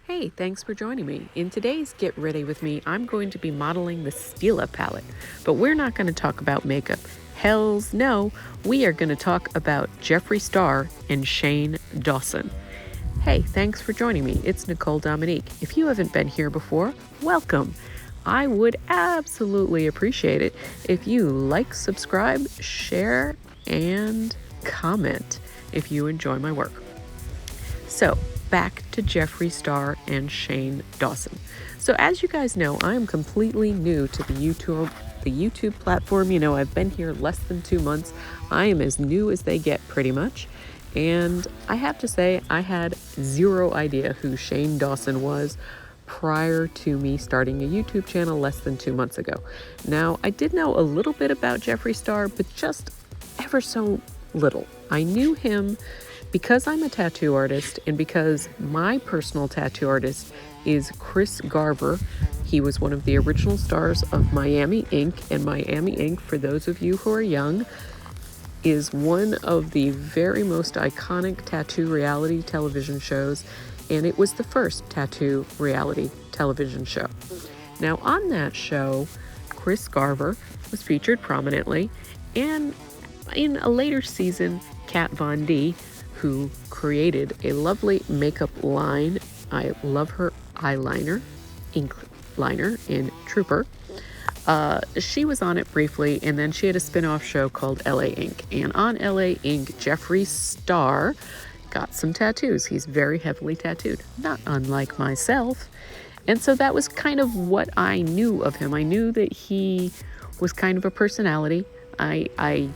Hey, thanks for joining me. In today's Get Ready With Me, I'm going to be modeling the Stila palette, but we're not going to talk about makeup. Hells no, we are going to talk about Jeffree Star and Shane Dawson. Hey, thanks for joining me. It's Nicole Dominique. If you haven't been here before, welcome. I would absolutely appreciate it if you like, subscribe, share, and comment if you enjoy my work. So, back to Jeffree Star and Shane Dawson. So as you guys know, I am completely new to the YouTube platform. You know, I've been here less than 2 months. I am as new as they get pretty much. And I have to say, I had zero idea who Shane Dawson was prior to me starting a YouTube channel less than 2 months ago. Now, I did know a little bit about Jeffree Star, but just ever so little. I knew him because I'm a tattoo artist and because my personal tattoo artist is Chris Garver. He was one of the original stars of Miami Ink, and Miami Ink, for those of you who are young, is one of the very most iconic tattoo reality television shows, and it was the first tattoo reality television show. Now, on that show, Chris Garver was featured prominently, and in a later season, Kat Von D, who created a lovely makeup line. I love her eyeliner, ink liner in Trooper. She was on it briefly, and then she had a spin-off show called LA Ink. And on LA Ink, Jeffree Star got some tattoos. He's very heavily tattooed, not unlike myself. And so that was kind of what I knew of him. I knew that he was kind of a personality. I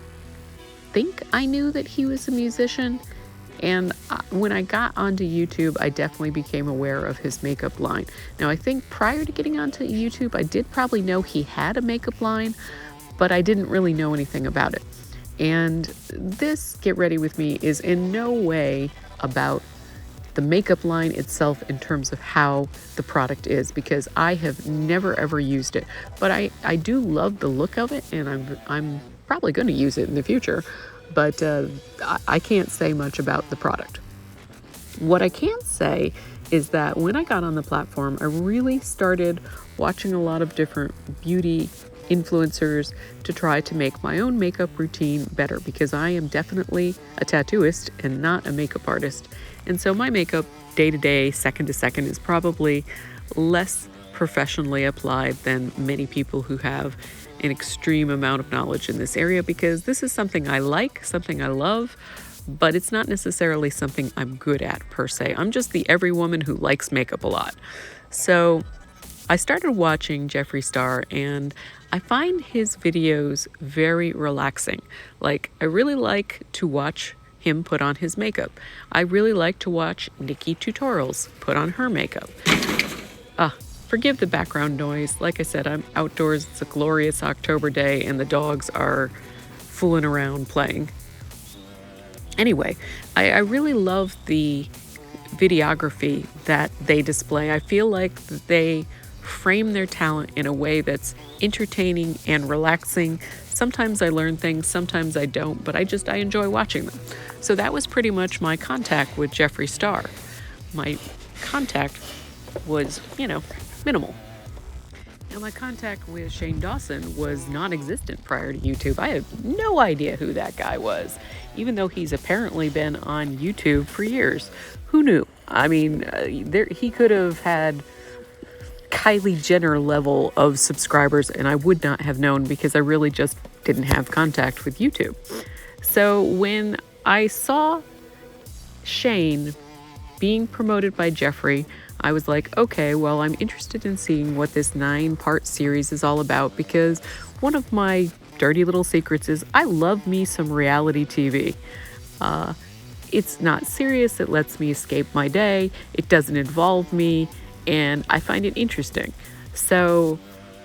think I knew that he was a musician. And when I got onto YouTube, I definitely became aware of his makeup line. Now, I think prior to getting onto YouTube, I did probably know he had a makeup line, but I didn't really know anything about it. And this Get Ready With Me is in no way about the makeup line itself in terms of how the product is, because I have never ever used it. But I do love the look of it, and I'm probably going to use it in the future. But I can't say much about the product. What I can say is that when I got on the platform, I really started watching a lot of different beauty influencers to try to make my own makeup routine better, because I am definitely a tattooist and not a makeup artist. And so my makeup day to day, second to second, is probably less professionally applied than many people who have an extreme amount of knowledge in this area, because this is something I like, something I love, but it's not necessarily something I'm good at per se. I'm just the every woman who likes makeup a lot. So I started watching Jeffree Star, and I find his videos very relaxing. Like, I really like to watch him put on his makeup. I really like to watch Nikki Tutorials put on her makeup. Forgive the background noise. Like I said, I'm outdoors. It's a glorious October day, and the dogs are fooling around playing. Anyway, I really love the videography that they display. I feel like they frame their talent in a way that's entertaining and relaxing. Sometimes I learn things, sometimes I don't, but I enjoy watching them. So that was pretty much my contact with Jeffree Star. My contact was, minimal. Now, my contact with Shane Dawson was non-existent prior to YouTube. I have no idea who that guy was, even though he's apparently been on YouTube for years. Who knew? I mean, he could have had Kylie Jenner level of subscribers, and I would not have known, because I really just didn't have contact with YouTube. So when I saw Shane being promoted by Jeffree, I was like, okay, well, I'm interested in seeing what this 9-part series is all about, because one of my dirty little secrets is I love me some reality TV. It's not serious. It lets me escape my day. It doesn't involve me, and I find it interesting. So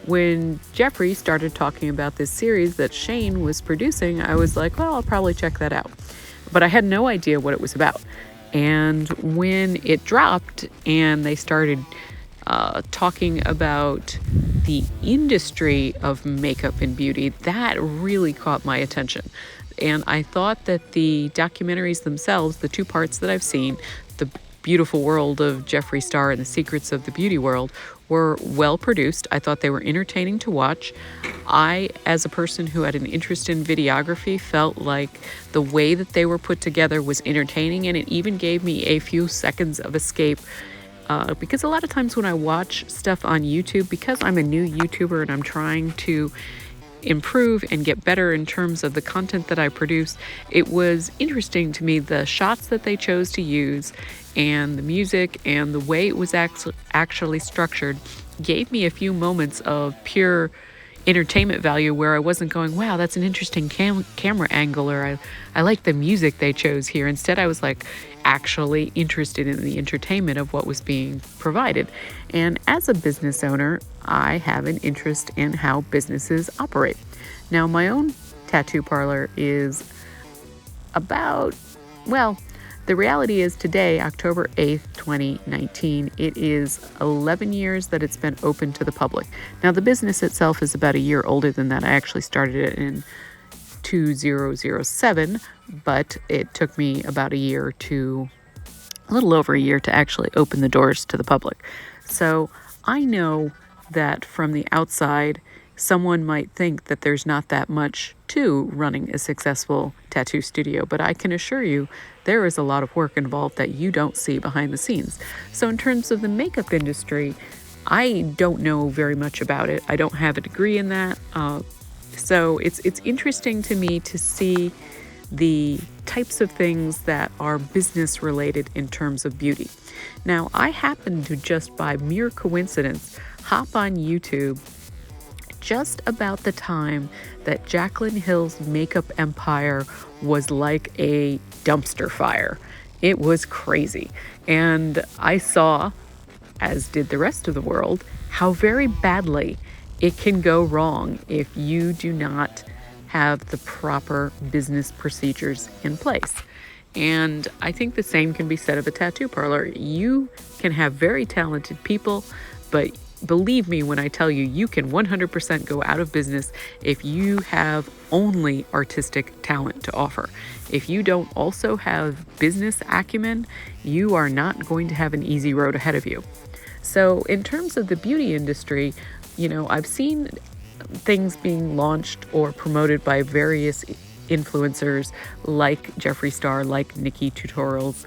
when Jeffree started talking about this series that Shane was producing, I was like, well, I'll probably check that out. But I had no idea what it was about. And when it dropped and they started talking about the industry of makeup and beauty, that really caught my attention. And I thought that the documentaries themselves, the 2 parts that I've seen, the beautiful world of Jeffree Star and the secrets of the beauty world were well produced. I thought they were entertaining to watch. I, as a person who had an interest in videography, felt like the way that they were put together was entertaining, and it even gave me a few seconds of escape. Because a lot of times when I watch stuff on YouTube, because I'm a new YouTuber and I'm trying to improve and get better in terms of the content that I produce, it was interesting to me the shots that they chose to use and the music and the way it was actually structured gave me a few moments of pure entertainment value where I wasn't going, wow, that's an interesting camera angle, or I like the music they chose here. Instead, I was like actually interested in the entertainment of what was being provided. And as a business owner, I have an interest in how businesses operate. Now, my own tattoo parlor is about, well, the reality is today, October 8th, 2019, it is 11 years that it's been open to the public. Now, the business itself is about a year older than that. I actually started it in 2007, but it took me about a little over a year to actually open the doors to the public. So I know that from the outside, someone might think that there's not that much to running a successful tattoo studio, but I can assure you there is a lot of work involved that you don't see behind the scenes. So in terms of the makeup industry, I don't know very much about it. I don't have a degree in that. So it's interesting to me to see the types of things that are business related in terms of beauty. Now, I happened to just by mere coincidence hop on YouTube just about the time that Jaclyn Hill's makeup empire was like a dumpster fire. It was crazy. And I saw, as did the rest of the world, how very badly it can go wrong if you do not have the proper business procedures in place. And I think the same can be said of a tattoo parlor. You can have very talented people, but believe me when I tell you, you can 100% go out of business if you have only artistic talent to offer. If you don't also have business acumen, you are not going to have an easy road ahead of you. So in terms of the beauty industry, I've seen things being launched or promoted by various influencers like Jeffree Star, like Nikki Tutorials,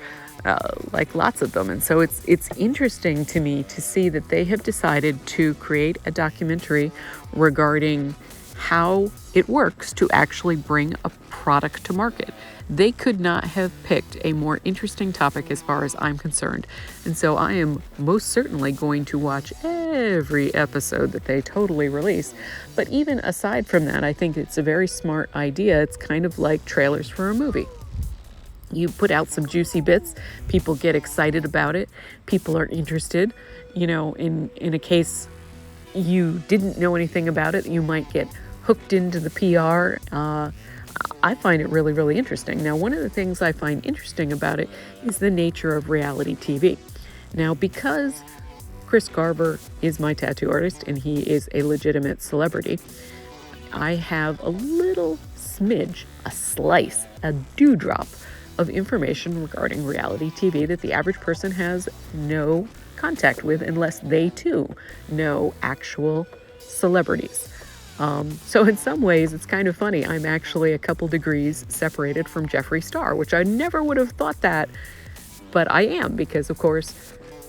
like lots of them. And so it's interesting to me to see that they have decided to create a documentary regarding how it works to actually bring a product to market. They could not have picked a more interesting topic as far as I'm concerned. And so I am most certainly going to watch every episode that they totally release. But even aside from that, I think it's a very smart idea. It's kind of like trailers for a movie. You put out some juicy bits, people get excited about it, people are interested. In a case you didn't know anything about it, you might get hooked into the PR. I find it really, really interesting. Now, one of the things I find interesting about it is the nature of reality TV. Now, because Chris Garver is my tattoo artist and he is a legitimate celebrity, I have a little smidge, a slice, a dewdrop of information regarding reality TV that the average person has no contact with unless they too know actual celebrities. So in some ways, it's kind of funny. I'm actually a couple degrees separated from Jeffree Star, which I never would have thought that, but I am because, of course,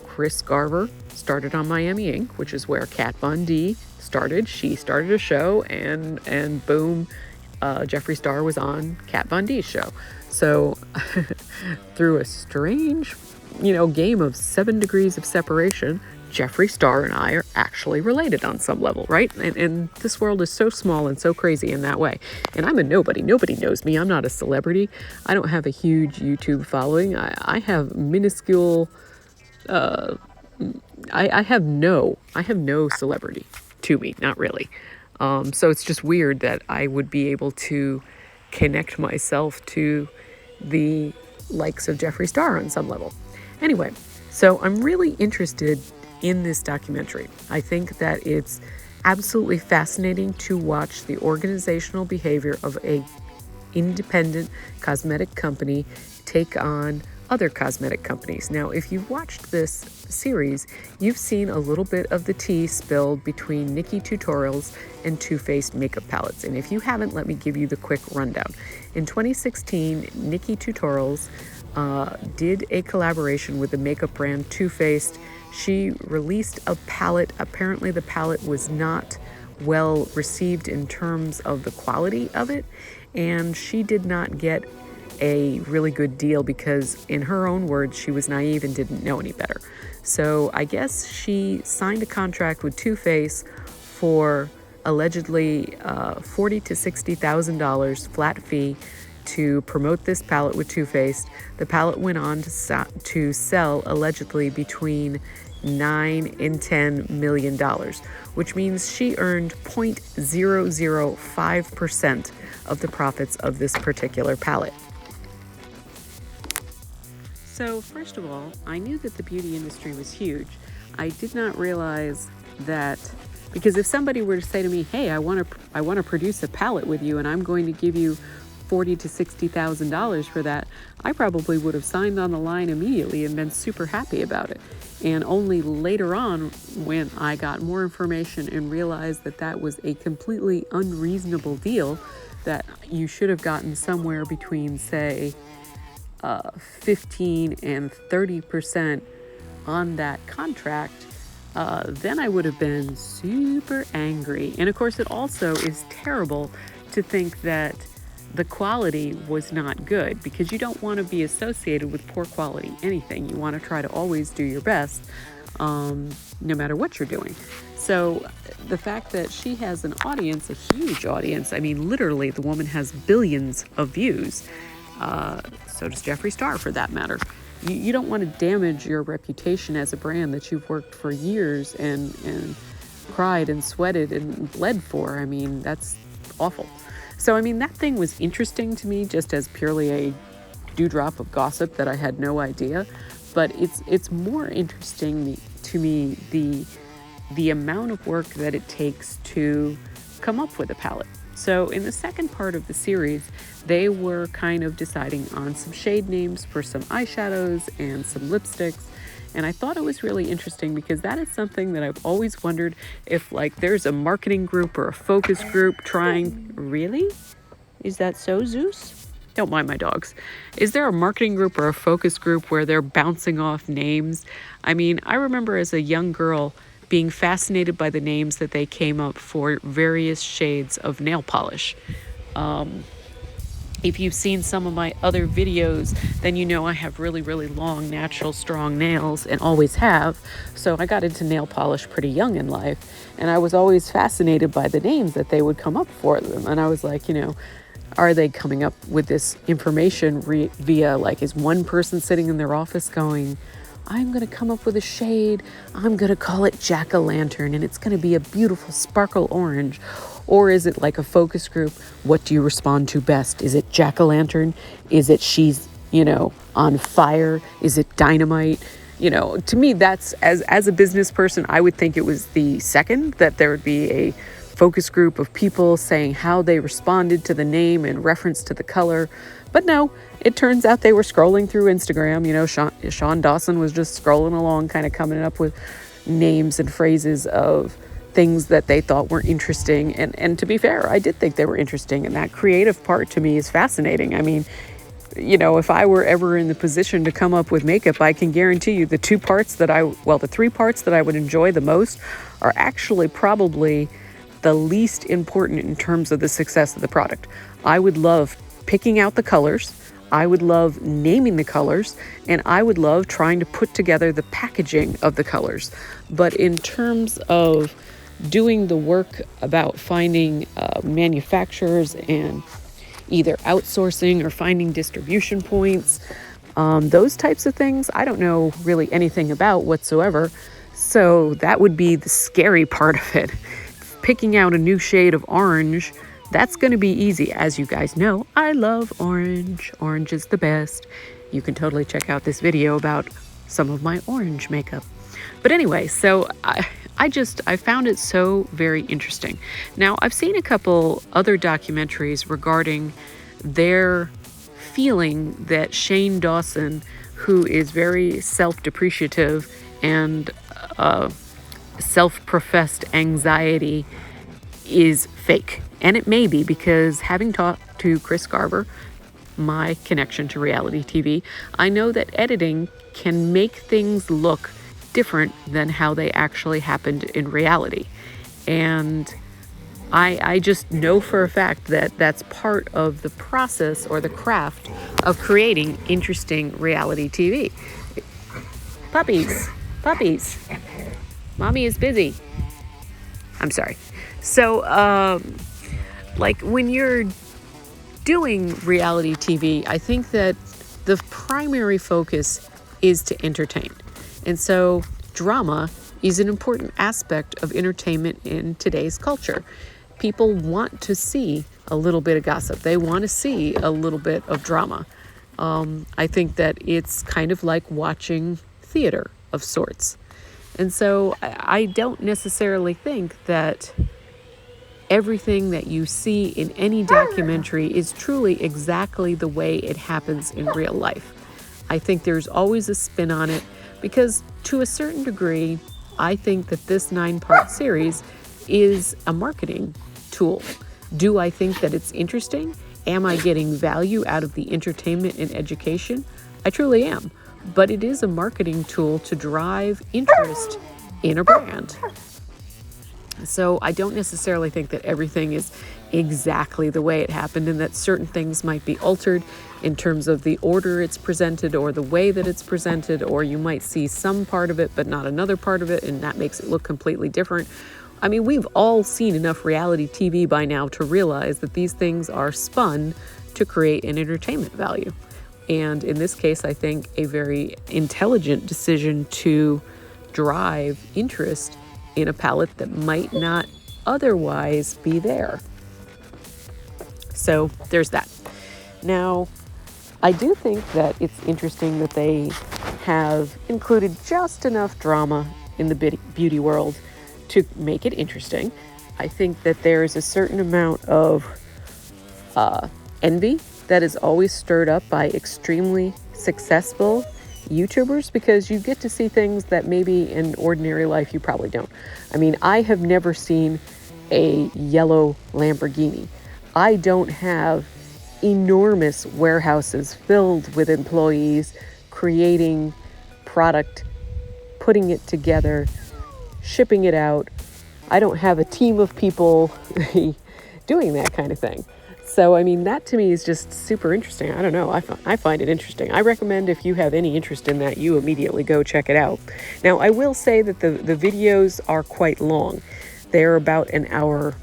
Chris Garver started on Miami Ink., which is where Kat Von D started. She started a show, and boom, Jeffree Star was on Kat Von D's show. So through a strange, game of 7 degrees of separation, Jeffree Star and I are actually related on some level, right? And this world is so small and so crazy in that way. And I'm a nobody. Nobody knows me. I'm not a celebrity. I don't have a huge YouTube following. I have minuscule. I have no celebrity to me. Not really. So it's just weird that I would be able to connect myself to the likes of Jeffree Star on some level. Anyway, so I'm really interested in this documentary. I think that it's absolutely fascinating to watch the organizational behavior of a independent cosmetic company take on other cosmetic companies. Now, if you've watched this series, you've seen a little bit of the tea spilled between Nikkie Tutorials and Too Faced makeup palettes. And if you haven't, let me give you the quick rundown. In 2016, Nikkie Tutorials did a collaboration with the makeup brand Too Faced. She released a palette. Apparently the palette was not well received in terms of the quality of it, and she did not get a really good deal because, in her own words, she was naive and didn't know any better. So I guess she signed a contract with Too Faced for allegedly $40,000 to $60,000 flat fee to promote this palette with Too Faced. The palette went on to sell allegedly between $9 and $10 million, which means she earned 0.005% of the profits of this particular palette. So first of all, I knew that the beauty industry was huge. I did not realize that, because if somebody were to say to me, hey, I want to produce a palette with you and I'm going to give you $40,000 to $60,000 for that, I probably would have signed on the line immediately and been super happy about it. And only later on, when I got more information and realized that that was a completely unreasonable deal, that you should have gotten somewhere between, say, 15 and 30% on that contract, then I would have been super angry. And of course, it also is terrible to think that the quality was not good, because you don't want to be associated with poor quality anything. You want to try to always do your best, no matter what you're doing. So the fact that she has an audience, a huge audience, I mean, literally the woman has billions of views. So does Jeffree Star, for that matter. You don't want to damage your reputation as a brand that you've worked for years and cried and sweated and bled for. I mean, that's awful. So, I mean, that thing was interesting to me just as purely a dewdrop of gossip that I had no idea. But it's more interesting to me the amount of work that it takes to come up with a palette. So in the second part of the series, they were kind of deciding on some shade names for some eyeshadows and some lipsticks. And I thought it was really interesting because that is something that I've always wondered if, like, there's a marketing group or a focus group trying... Really? Is that so, Zeus? Don't mind my dogs. Is there a marketing group or a focus group where they're bouncing off names? I mean, I remember as a young girl being fascinated by the names that they came up for various shades of nail polish. If you've seen some of my other videos, then you know I have really, really long, natural, strong nails and always have. So I got into nail polish pretty young in life, and I was always fascinated by the names that they would come up for them. And I was like, you know, are they coming up with this information via, like, is one person sitting in their office going, I'm going to come up with a shade, I'm going to call it Jack-o'-lantern, and it's going to be a beautiful sparkle orange? Or is it like a focus group? What do you respond to best? Is it Jack-o'-lantern? Is it she's, you know, on fire? Is it dynamite? You know, to me, that's, as a business person, I would think it was the second, that there would be a focus group of people saying how they responded to the name in reference to the color. But no, it turns out they were scrolling through Instagram. You know, Shane Dawson was just scrolling along, kind of coming up with names and phrases of things that they thought were interesting. And to be fair, I did think they were interesting. And that creative part to me is fascinating. I mean, you know, if I were ever in the position to come up with makeup, I can guarantee you the three parts that I would enjoy the most are actually probably the least important in terms of the success of the product. I would love picking out the colors, I would love naming the colors, and I would love trying to put together the packaging of the colors. But in terms of doing the work about finding manufacturers and either outsourcing or finding distribution points, those types of things, I don't know really anything about whatsoever. So that would be the scary part of it. Picking out a new shade of orange, that's going to be easy. As you guys know, I love orange. Orange is the best. You can totally check out this video about some of my orange makeup. But anyway, so I found it so very interesting. Now, I've seen a couple other documentaries regarding their feeling that Shane Dawson who is very self-depreciative and self-professed anxiety is fake. And it may be, because having talked to Chris Garver, my connection to reality TV, I know that editing can make things look different than how they actually happened in reality. And I just know for a fact that that's part of the process or the craft of creating interesting reality TV. Puppies, mommy is busy. I'm sorry. So, like when you're doing reality TV, I think that the primary focus is to entertain. And so drama is an important aspect of entertainment in today's culture. People want to see a little bit of gossip. They want to see a little bit of drama. I think that it's kind of like watching theater of sorts. And so I don't necessarily think that everything that you see in any documentary is truly exactly the way it happens in real life. I think there's always a spin on it, because to a certain degree, I think that this 9-part series is a marketing tool. Do I think that it's interesting? Am I getting value out of the entertainment and education? I truly am. But it is a marketing tool to drive interest in a brand. So I don't necessarily think that everything is exactly the way it happened, and that certain things might be altered in terms of the order it's presented or the way that it's presented, or you might see some part of it but not another part of it, and that makes it look completely different. I mean, we've all seen enough reality TV by now to realize that these things are spun to create an entertainment value. And in this case, I think a very intelligent decision to drive interest in a palette that might not otherwise be there. So there's that. Now, I do think that it's interesting that they have included just enough drama in the beauty world to make it interesting. I think that there is a certain amount of envy that is always stirred up by extremely successful YouTubers, because you get to see things that maybe in ordinary life you probably don't. I mean, I have never seen a yellow Lamborghini. I don't have enormous warehouses filled with employees creating product, putting it together, shipping it out. I don't have a team of people doing that kind of thing. So, I mean, that to me is just super interesting. I don't know. I find it interesting. I recommend, if you have any interest in that, you immediately go check it out. Now, I will say that the videos are quite long. They're about an hour.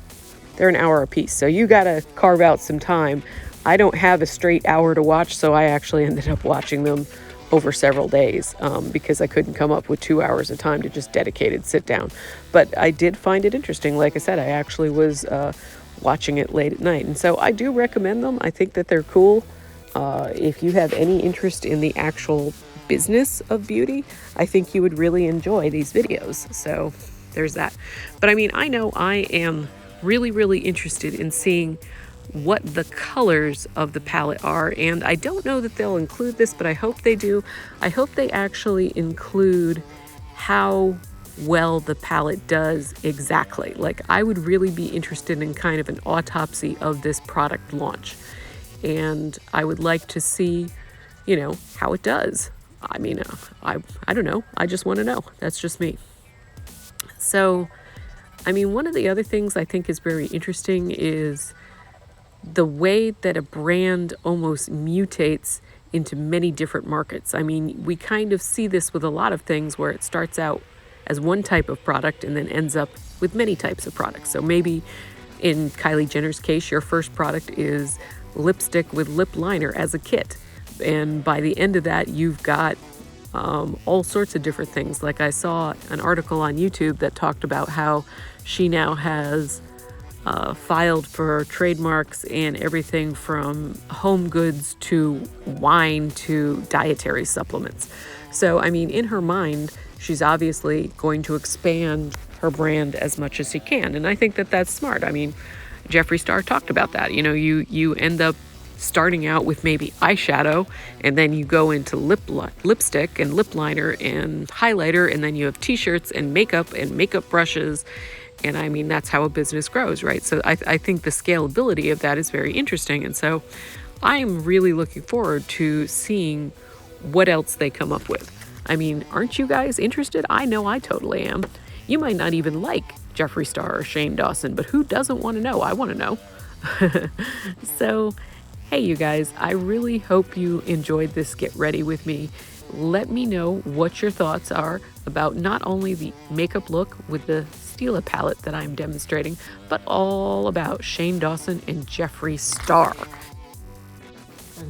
They're an hour a piece. So you got to carve out some time. I don't have a straight hour to watch, so I actually ended up watching them over several days because I couldn't come up with 2 hours of time to just dedicated sit down. But I did find it interesting. Like I said, I actually was watching it late at night. And so I do recommend them. I think that they're cool. If you have any interest in the actual business of beauty, I think you would really enjoy these videos. So there's that. But I mean, I know I am really, really interested in seeing what the colors of the palette are. And I don't know that they'll include this, but I hope they do. I hope they actually include how well the palette does exactly. Like, I would really be interested in kind of an autopsy of this product launch. And I would like to see, you know, how it does. I mean, I don't know. I just want to know. That's just me. So, I mean, one of the other things I think is very interesting is the way that a brand almost mutates into many different markets. I mean, we kind of see this with a lot of things where it starts out as one type of product and then ends up with many types of products. So maybe in Kylie Jenner's case, your first product is lipstick with lip liner as a kit. And by the end of that, you've got all sorts of different things. Like, I saw an article on YouTube that talked about how she now has filed for trademarks and everything from home goods to wine to dietary supplements. So, I mean, in her mind, she's obviously going to expand her brand as much as she can. And I think that that's smart. I mean, Jeffree Star talked about that. You know, you end up starting out with maybe eyeshadow, and then you go into lipstick and lip liner and highlighter, and then you have t-shirts and makeup brushes. And I mean, that's how a business grows, right? So I think the scalability of that is very interesting. And so I'm really looking forward to seeing what else they come up with. I mean, aren't you guys interested? I know I totally am. You might not even like Jeffree Star or Shane Dawson, but who doesn't want to know? I want to know. So, hey, you guys, I really hope you enjoyed this Get Ready with me. Let me know what your thoughts are about not only the makeup look with the Stila palette that I'm demonstrating, but all about Shane Dawson and Jeffree Star.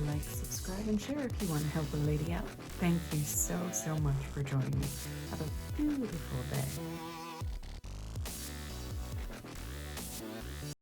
Like, subscribe, and share if you want to help a lady out. Thank you so much for joining me. Have a beautiful day.